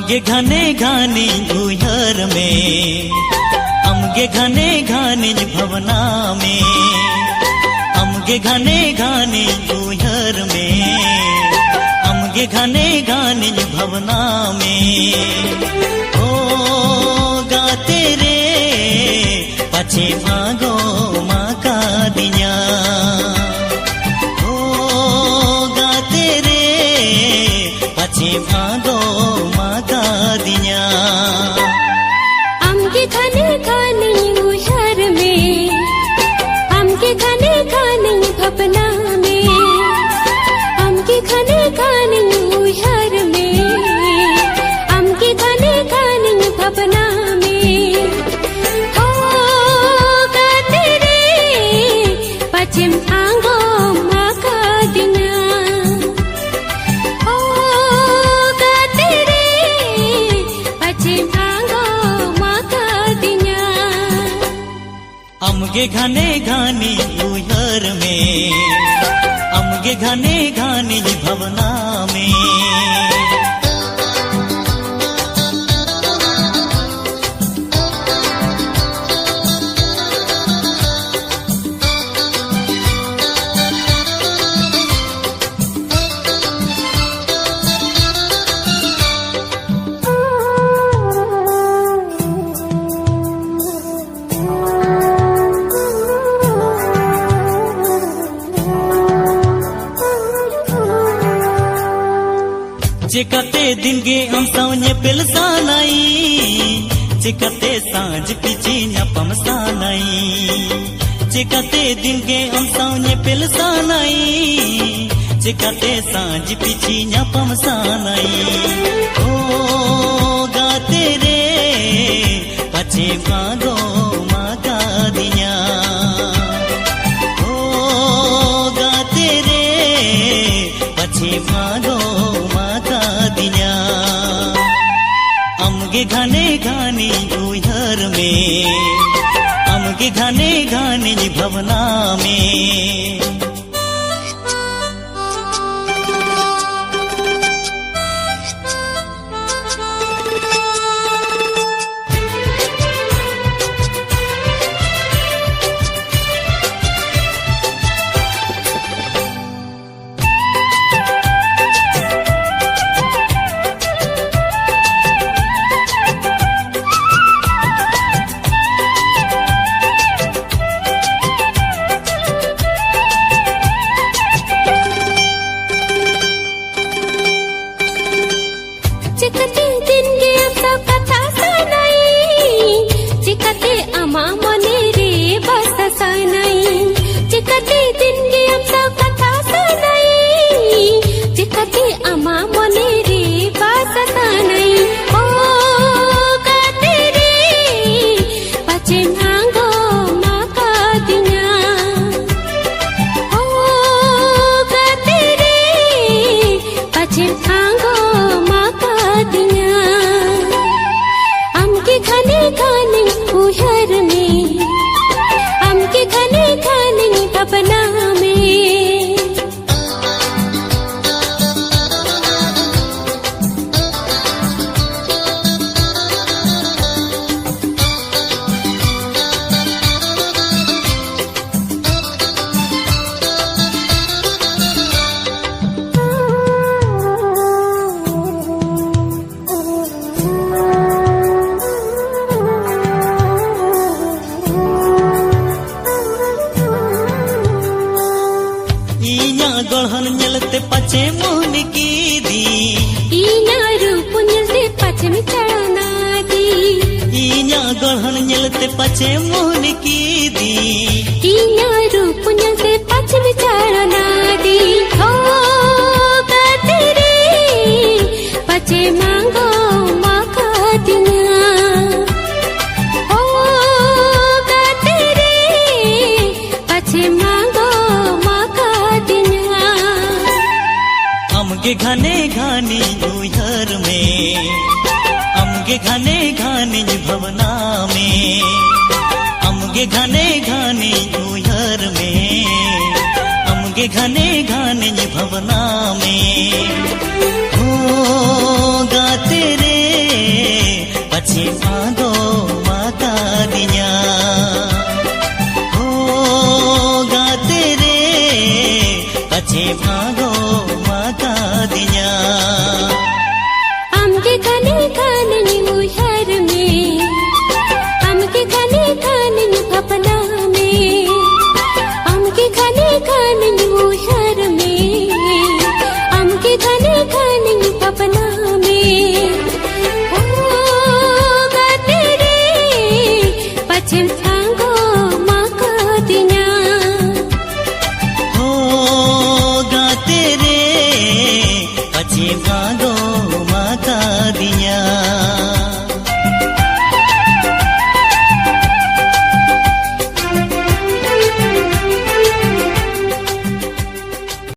अमगे घने घानी उहर में, अमगे घने घानी भवना में, अमगे घने घानी उहर में, अमगे घने घानी भवना में। ओ गाते रे पछे मागो माँ का दिया, ओ गाते रे पछे मागो माँ का दिया। अमगे घने घानी उहर में, अमगे घने घानी भवना में, अमगे घने घानी उहर में, अमगे घने घानी भवना में। हो गाते रे पश्चिम आंगो माँ का दिया, हो गाते रे पश्चिम आंगो माँ का दिया। अमगे घने घानी उहर में, अमगे घने घानी भवना में। चिकते दिन गे हम सौने पिलसा नहीं, चिकते सांझ पिची न पमसा नहीं, चिकते दिन गे हम सौने पिलसा नहीं, चिकते सांझ पिची न पमसा नहीं। ओ गाते रे पछे मागो माँ का दिया, ओ गाते रे पछे मागो दिया। अमगे घने घानी उहर में, अमगे घने घानी भवना में। चिकते दिन गे सब कथा सनाई, चिकते अमा मने रे बस सनाई, चिकते दिन गे सब कथा सनाई, चिकते अमा मने रे बस सनाई। ओ गाते रे पछे मांगो माँ का दिया, ओ गाते रे पछे मांगो माँ का दिया। अमगे घने घानी उहर में, अमगे घने घानी भवना में। गढ़न ñलते पछे मोहन की दी, इना रूप ñलते पछे में चढ़ना दी, इना गढ़न ñलते पछे मोहन की दी, इना रूप ñलते पछे में चढ़ना दी। हो गाते रे पछे मांगो माँ का दिया, हो गाते रे पछे मांगो माँ का दिया। अमगे घने घानी उहर में, अमगे घने घानी भवना में, अमगे घने घानी उहर में, अमगे घने घानी भवना में। हो गाते रे भागो माता दिया हो गाते रे पछे भागो माता दिया आमके खाने खाने उहर में आमके खाने खाने सपना में आमके खाने खाने उहर में आमके खाने खाने सपना में ओ गाते रे पछे भागो माता दिया हो गाते रे पछे